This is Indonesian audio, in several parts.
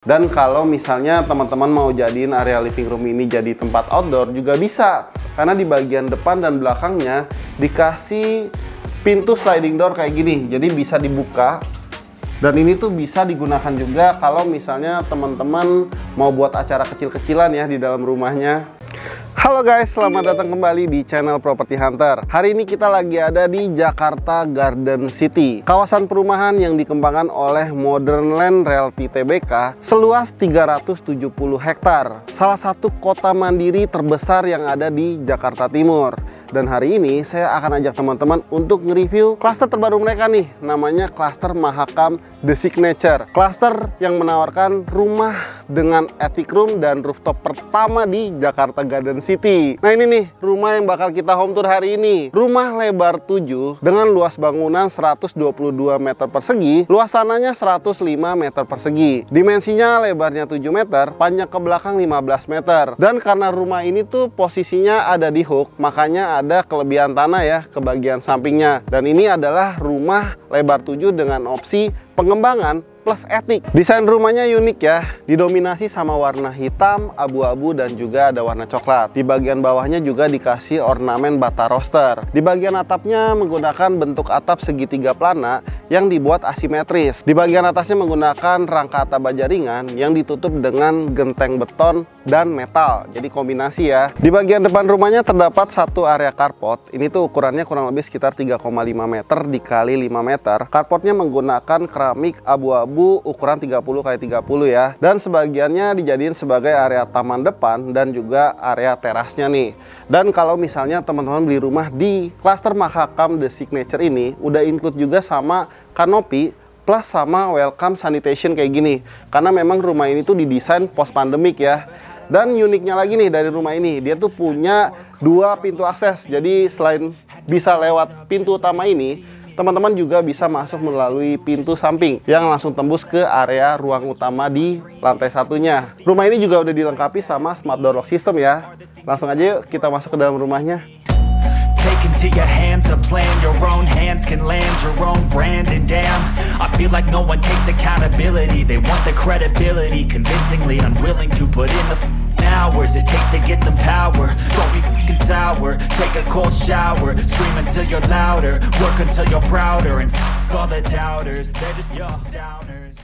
Dan kalau misalnya teman-teman mau jadiin area living room ini jadi tempat outdoor juga bisa, karena di bagian depan dan belakangnya dikasih pintu sliding door kayak gini, jadi bisa dibuka. Dan ini tuh bisa digunakan juga kalau misalnya teman-teman mau buat acara kecil-kecilan ya di dalam rumahnya. Halo guys, selamat datang kembali di channel Property Hunter. Hari ini kita lagi ada di Jakarta Garden City, kawasan perumahan yang dikembangkan oleh Modern Land Realty Tbk seluas 370 hektar. Salah satu kota mandiri terbesar yang ada di Jakarta Timur. Dan hari ini saya akan ajak teman-teman untuk nge-review klaster terbaru mereka nih, namanya klaster Mahakam The Signature. Klaster yang menawarkan rumah dengan attic room dan rooftop pertama di Jakarta Garden City. Nah ini nih rumah yang bakal kita home tour hari ini. Rumah lebar 7 dengan luas bangunan 122 meter persegi, luas tanahnya 105 meter persegi. Dimensinya lebarnya 7 meter, panjang ke belakang 15 meter. Dan karena rumah ini tuh posisinya ada di hook, makanya ada kelebihan tanah ya ke bagian sampingnya. Dan ini adalah rumah lebar 7 dengan opsi pengembangan plus attic. Desain rumahnya unik ya, didominasi sama warna hitam, abu-abu, dan juga ada warna coklat. Di bagian bawahnya juga dikasih ornamen bata roster. Di bagian atapnya menggunakan bentuk atap segitiga plana yang dibuat asimetris. Di bagian atasnya menggunakan rangka atap baja ringan yang ditutup dengan genteng beton dan metal. Jadi kombinasi ya. Di bagian depan rumahnya terdapat satu area carport. Ini tuh ukurannya kurang lebih sekitar 3,5 meter dikali 5 meter. Carportnya menggunakan keramik abu-abu ukuran 30 x 30 ya. Dan sebagiannya dijadiin sebagai area taman depan dan juga area terasnya nih. Dan kalau misalnya teman-teman beli rumah di klaster Mahakam The Signature ini, udah include juga sama kanopi plus sama welcome sanitation kayak gini. Karena memang rumah ini tuh didesain post pandemic ya. Dan uniknya lagi nih dari rumah ini, dia tuh punya 2 pintu akses. Jadi selain bisa lewat pintu utama ini, teman-teman juga bisa masuk melalui pintu samping yang langsung tembus ke area ruang utama di lantai satunya. Rumah ini juga udah dilengkapi sama smart door lock system ya. Langsung aja yuk kita masuk ke dalam rumahnya. Take into your hands a plan, your own hands can land your own brand. And damn, I feel like no one takes accountability. They want the credibility, convincingly unwilling to put in the hours it takes to get some power. Don't be fucking sour, take a cold shower, scream until you're louder, work until you're prouder, and all the doubters, they're just your downers.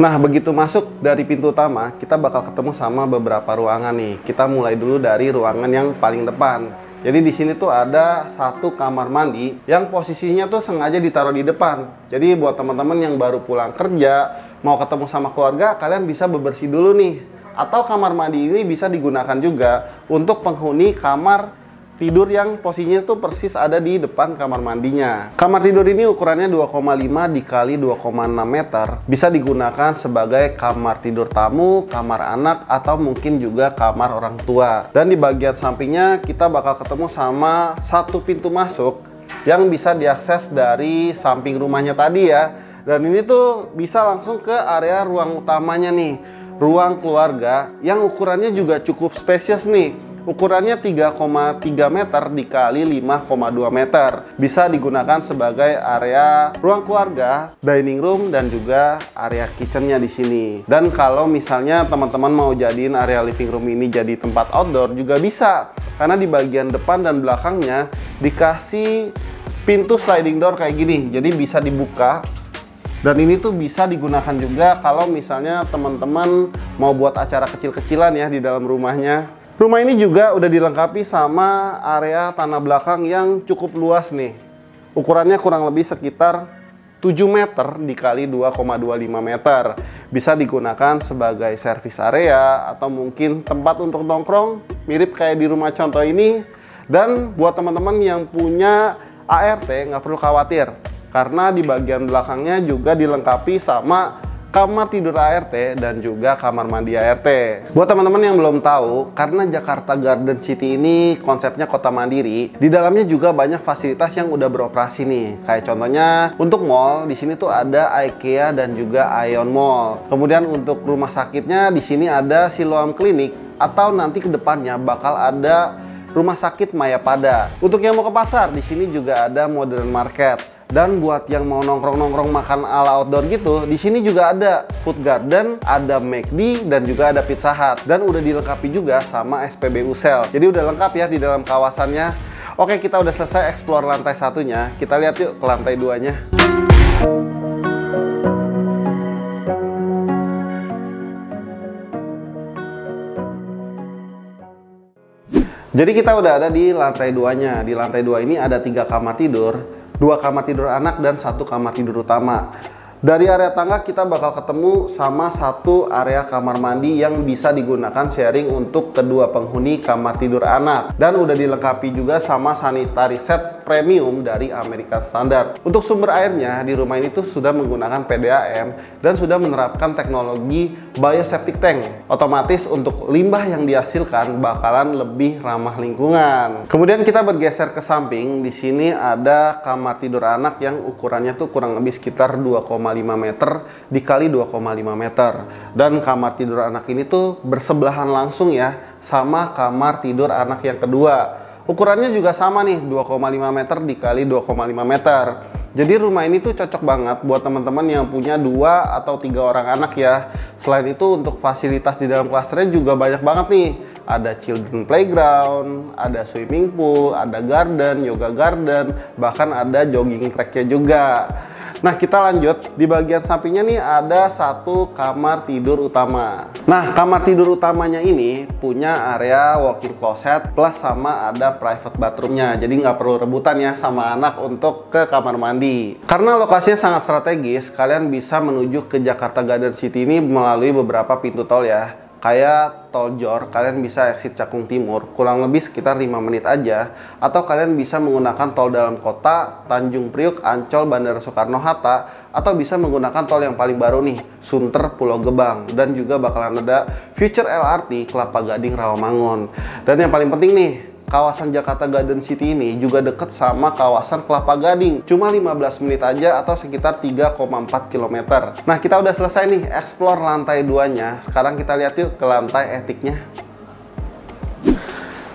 Nah, begitu masuk dari pintu utama, kita bakal ketemu sama beberapa ruangan nih. Kita mulai dulu dari ruangan yang paling depan. Jadi di sini tuh ada satu kamar mandi yang posisinya tuh sengaja ditaruh di depan. Jadi buat teman-teman yang baru pulang kerja, mau ketemu sama keluarga, kalian bisa bebersih dulu nih. Atau kamar mandi ini bisa digunakan juga untuk penghuni kamar tidur yang posisinya tuh persis ada di depan kamar mandinya. Kamar tidur ini ukurannya 2,5 dikali 2,6 meter. Bisa digunakan sebagai kamar tidur tamu, kamar anak, atau mungkin juga kamar orang tua. Dan di bagian sampingnya kita bakal ketemu sama satu pintu masuk yang bisa diakses dari samping rumahnya tadi ya. Dan ini tuh bisa langsung ke area ruang utamanya nih, ruang keluarga yang ukurannya juga cukup spesies nih. Ukurannya 3,3 meter dikali 5,2 meter. Bisa digunakan sebagai area ruang keluarga, dining room, dan juga area kitchennya di sini. Dan kalau misalnya teman-teman mau jadiin area living room ini jadi tempat outdoor juga bisa. Karena di bagian depan dan belakangnya dikasih pintu sliding door kayak gini. Jadi bisa dibuka. Dan ini tuh bisa digunakan juga kalau misalnya teman-teman mau buat acara kecil-kecilan ya di dalam rumahnya. Rumah ini juga udah dilengkapi sama area tanah belakang yang cukup luas nih. Ukurannya kurang lebih sekitar 7 meter dikali 2,25 meter. Bisa digunakan sebagai service area atau mungkin tempat untuk nongkrong, mirip kayak di rumah contoh ini. Dan buat teman-teman yang punya ART nggak perlu khawatir, karena di bagian belakangnya juga dilengkapi sama kamar tidur ART dan juga kamar mandi ART. Buat teman-teman yang belum tahu, karena Jakarta Garden City ini konsepnya kota mandiri, di dalamnya juga banyak fasilitas yang udah beroperasi nih. Kayak contohnya untuk mall, di sini tuh ada IKEA dan juga Aeon Mall. Kemudian untuk rumah sakitnya di sini ada Siloam Clinic, atau nanti ke depannya bakal ada Rumah Sakit Mayapada. Untuk yang mau ke pasar, di sini juga ada Modern Market. Dan buat yang mau nongkrong-nongkrong makan ala outdoor gitu, di sini juga ada Food Garden, ada McD, dan juga ada Pizza Hut. Dan udah dilengkapi juga sama SPBU Sel. Jadi udah lengkap ya di dalam kawasannya. Oke, kita udah selesai explore lantai satunya. Kita lihat yuk ke lantai 2-nya. Jadi kita udah ada di lantai 2-nya. Di lantai 2 ini ada 3 kamar tidur, 2 kamar tidur anak, dan 1 kamar tidur utama. Dari area tangga kita bakal ketemu sama 1 area kamar mandi yang bisa digunakan sharing untuk kedua penghuni kamar tidur anak. Dan udah dilengkapi juga sama sanitary set premium dari American Standard. Untuk sumber airnya di rumah ini tuh sudah menggunakan PDAM dan sudah menerapkan teknologi bioseptic tank. Otomatis untuk limbah yang dihasilkan bakalan lebih ramah lingkungan. Kemudian kita bergeser ke samping. Di sini ada kamar tidur anak yang ukurannya tuh kurang lebih sekitar 2,5 meter dikali 2,5 meter. Dan kamar tidur anak ini tuh bersebelahan langsung ya sama kamar tidur anak yang kedua. Ukurannya juga sama nih, 2,5 meter dikali 2,5 meter. Jadi rumah ini tuh cocok banget buat teman-teman yang punya 2 atau 3 orang anak ya. Selain itu untuk fasilitas di dalam klasternya juga banyak banget nih. Ada children playground, ada swimming pool, ada garden, yoga garden, bahkan ada jogging tracknya juga. Nah, kita lanjut. Di bagian sampingnya nih ada 1 kamar tidur utama. Nah, kamar tidur utamanya ini punya area walk-in closet plus sama ada private bathroomnya. Jadi nggak perlu rebutan ya sama anak untuk ke kamar mandi. Karena lokasinya sangat strategis, kalian bisa menuju ke Jakarta Garden City ini melalui beberapa pintu tol ya. Kayak tol Jor, kalian bisa exit Cakung Timur, kurang lebih sekitar 5 menit aja. Atau kalian bisa menggunakan tol dalam kota, Tanjung Priuk, Ancol, Bandara Soekarno-Hatta. Atau bisa menggunakan tol yang paling baru nih, Sunter, Pulau Gebang. Dan juga bakalan ada Future LRT, Kelapa Gading, Rawamangun. Dan yang paling penting nih, kawasan Jakarta Garden City ini juga deket sama kawasan Kelapa Gading. Cuma 15 menit aja atau sekitar 3,4 km. Nah, kita udah selesai nih explore lantai 2-nya. Sekarang kita lihat yuk ke lantai etiknya.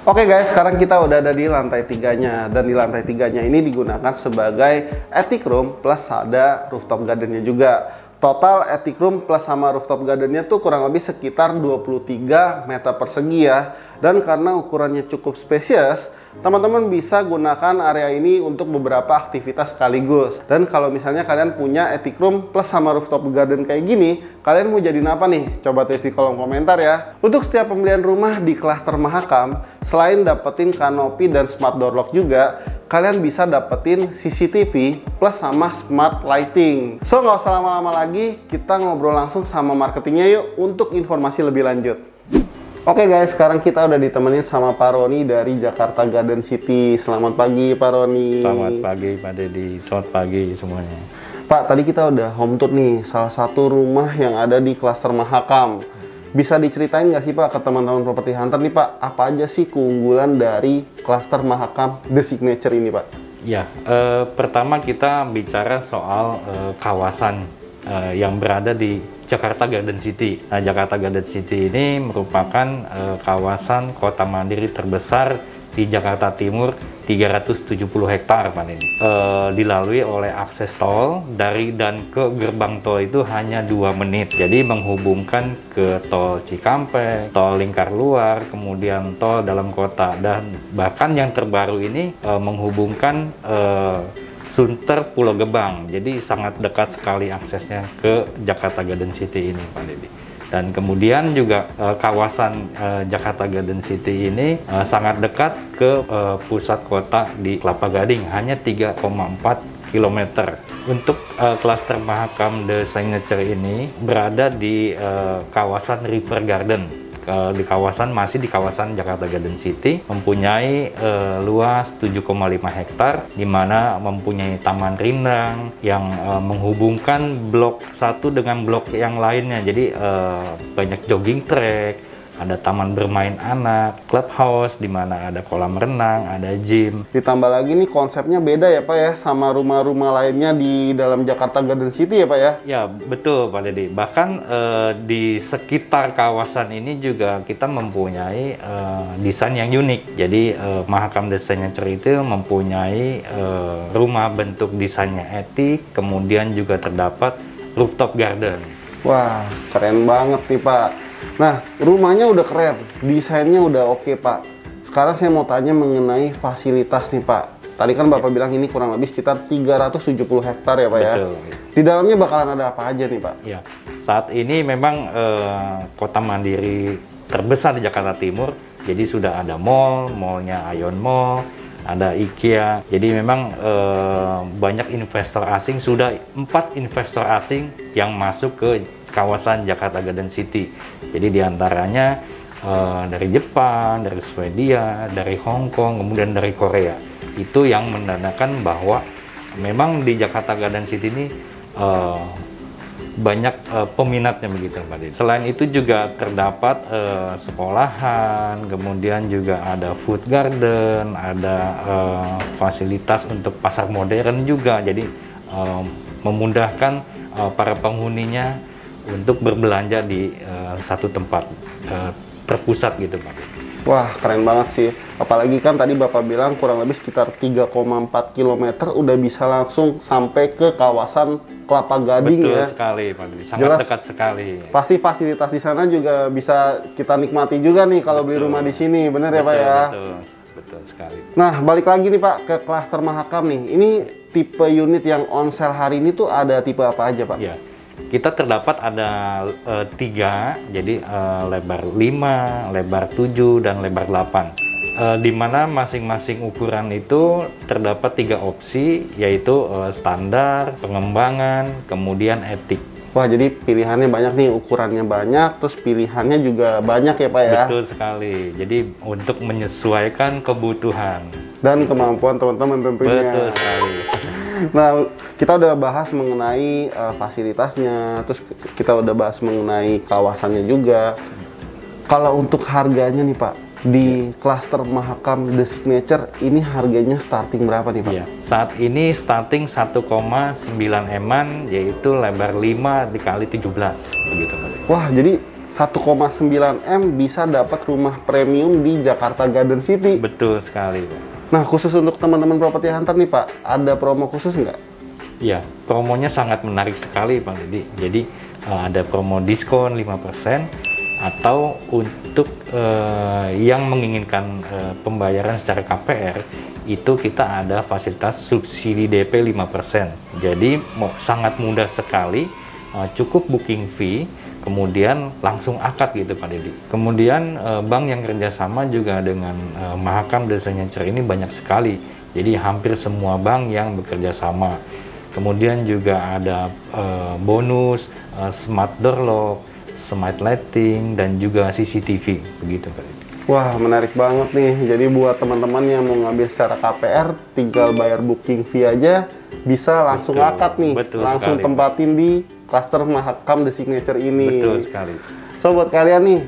Oke guys, sekarang kita udah ada di lantai 3-nya. Dan di lantai 3-nya ini digunakan sebagai attic room plus ada rooftop gardennya juga. Total attic room plus sama rooftop gardennya tuh kurang lebih sekitar 23 meter persegi ya. Dan karena ukurannya cukup spesies, teman-teman bisa gunakan area ini untuk beberapa aktivitas sekaligus. Dan kalau misalnya kalian punya attic room plus sama rooftop garden kayak gini, kalian mau jadiin apa nih? Coba tulis di kolom komentar ya. Untuk setiap pembelian rumah di klaster Mahakam, selain dapetin kanopi dan smart door lock juga, kalian bisa dapetin CCTV plus sama smart lighting. So nggak usah lama-lama lagi, kita ngobrol langsung sama marketingnya yuk untuk informasi lebih lanjut. Oke guys, sekarang kita udah ditemenin sama Pak Roni dari Jakarta Garden City. Selamat pagi Pak Roni. Selamat pagi Pak Dedi, selamat pagi semuanya. Pak, tadi kita udah home tour nih, salah satu rumah yang ada di klaster Mahakam. Bisa diceritain nggak sih Pak ke teman-teman property hunter nih Pak, apa aja sih keunggulan dari klaster Mahakam The Signature ini Pak? Ya, pertama kita bicara soal kawasan yang berada di Jakarta Garden City. Nah, Jakarta Garden City ini merupakan kawasan kota mandiri terbesar di Jakarta Timur, 370 hektar Pak Dedi. Dilalui oleh akses tol dari dan ke gerbang tol itu hanya 2 menit. Jadi menghubungkan ke tol Cikampek, tol Lingkar Luar, kemudian tol dalam kota, dan bahkan yang terbaru ini menghubungkan Sunter Pulau Gebang. Jadi sangat dekat sekali aksesnya ke Jakarta Garden City ini Pak Dedi. Dan kemudian juga kawasan Jakarta Garden City ini sangat dekat ke pusat kota di Kelapa Gading, hanya 3,4 km. Untuk klaster Mahakam The Signature ini berada di kawasan River Garden. Masih di kawasan Jakarta Garden City, mempunyai luas 7,5 hektar, di mana mempunyai taman rindang yang menghubungkan blok 1 dengan blok yang lainnya. Jadi banyak jogging track, ada taman bermain anak, clubhouse di mana ada kolam renang, ada gym. Ditambah lagi nih konsepnya beda ya Pak ya sama rumah-rumah lainnya di dalam Jakarta Garden City ya Pak ya? Ya betul Pak Deddy. Bahkan di sekitar kawasan ini juga kita mempunyai desain yang unik. Jadi Mahakam Designature itu mempunyai rumah bentuk desainnya etik, kemudian juga terdapat rooftop garden. Wah, keren banget nih Pak. Nah, rumahnya udah keren, desainnya udah oke Pak. Sekarang saya mau tanya mengenai fasilitas nih Pak. Tadi kan Bapak bilang ini kurang lebih sekitar 370 hektar ya Pak ya? Betul. Di dalamnya bakalan ada apa aja nih Pak? Ya, saat ini memang kota mandiri terbesar di Jakarta Timur. Jadi sudah ada mallnya Ion Mall, ada IKEA. Jadi memang banyak investor asing, sudah 4 investor asing yang masuk ke kawasan Jakarta Garden City. Jadi diantaranya dari Jepang, dari Swedia, dari Hong Kong, kemudian dari Korea. Itu yang menandakan bahwa memang di Jakarta Garden City ini banyak peminatnya begitu Pak Deddy. Selain itu juga terdapat sekolahan, kemudian juga ada food garden, ada fasilitas untuk pasar modern juga. Jadi memudahkan para penghuninya untuk berbelanja di satu tempat terpusat gitu Pak. Wah, keren banget sih. Apalagi kan tadi Bapak bilang kurang lebih sekitar 3,4 km udah bisa langsung sampai ke kawasan Kelapa Gading. Betul ya. Sekali Pak, sangat Jelas, dekat sekali. Pasti fasilitas di sana juga bisa kita nikmati juga nih kalau beli rumah di sini, bener ya Pak ya? Betul sekali. Nah, balik lagi nih Pak ke klaster Mahakam nih. Ini tipe unit yang on sale hari ini tuh ada tipe apa aja Pak? Ya. Kita terdapat ada 3, jadi lebar 5, lebar 7, dan lebar 8. Di mana masing-masing ukuran itu terdapat 3 opsi, yaitu standar, pengembangan, kemudian etik. Wah, jadi pilihannya banyak nih, ukurannya banyak, terus pilihannya juga banyak ya Pak ya? Betul sekali, jadi untuk menyesuaikan kebutuhan. Dan kemampuan teman-teman tentunya. Betul sekali. Nah, kita udah bahas mengenai fasilitasnya, terus kita udah bahas mengenai kawasannya juga. Kalau untuk harganya nih Pak, di klaster Mahakam The Signature, ini harganya starting berapa nih Pak? Ya, saat ini starting 1,9 M-an, yaitu lebar 5 dikali 17, begitu Pak. Wah, jadi 1,9 M bisa dapat rumah premium di Jakarta Garden City. Betul sekali Pak. Nah, khusus untuk teman-teman properti hunter nih Pak, ada promo khusus nggak? Ya, promonya sangat menarik sekali Pak Deddy. Jadi ada promo diskon 5%, atau untuk yang menginginkan pembayaran secara KPR, itu kita ada fasilitas subsidi DP 5%. Jadi sangat mudah sekali, cukup booking fee, kemudian langsung akad gitu Pak Deddy. Kemudian bank yang kerjasama juga dengan Mahakam Designature ini banyak sekali. Jadi hampir semua bank yang bekerja sama. Kemudian juga ada bonus, smart door lock, smart lighting, dan juga CCTV, begitu Pak Deddy. Wah, menarik banget nih. Jadi buat teman-teman yang mau ngambil secara KPR, tinggal bayar booking fee aja, bisa langsung akad nih. Langsung sekali, tempatin di klaster Mahakam The Signature ini. Betul sekali. So, buat kalian nih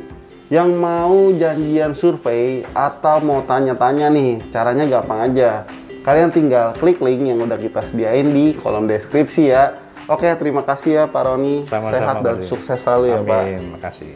yang mau janjian survei atau mau tanya-tanya nih, caranya gampang aja. Kalian tinggal klik link yang udah kita sediain di kolom deskripsi ya. Oke, terima kasih ya Pak Roni. Sehat dan sukses selalu ya Pak. Amin, terima kasih.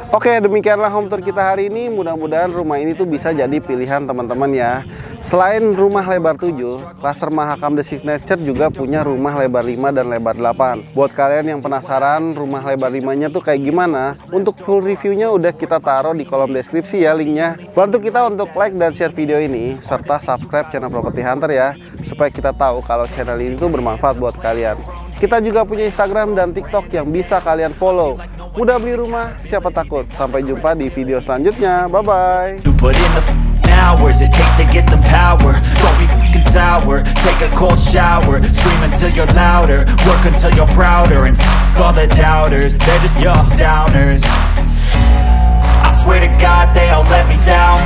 Oke, demikianlah home tour kita hari ini. Mudah-mudahan rumah ini tuh bisa jadi pilihan teman-teman ya. Selain rumah lebar 7, klaster Mahakam The Signature juga punya rumah lebar 5 dan lebar 8. Buat kalian yang penasaran rumah lebar 5-nya tuh kayak gimana, untuk full reviewnya udah kita taruh di kolom deskripsi ya linknya. Bantu kita untuk like dan share video ini, serta subscribe channel Property Hunter ya, supaya kita tahu kalau channel ini tuh bermanfaat buat kalian. Kita juga punya Instagram dan TikTok yang bisa kalian follow. Mudah beli rumah, siapa takut. Sampai jumpa di video selanjutnya. Bye-bye. Hours it takes to get some power. Don't be f***ing sour. Take a cold shower. Scream until you're louder. Work until you're prouder. And f*** all the doubters. They're just downers. I swear to God they all let me down.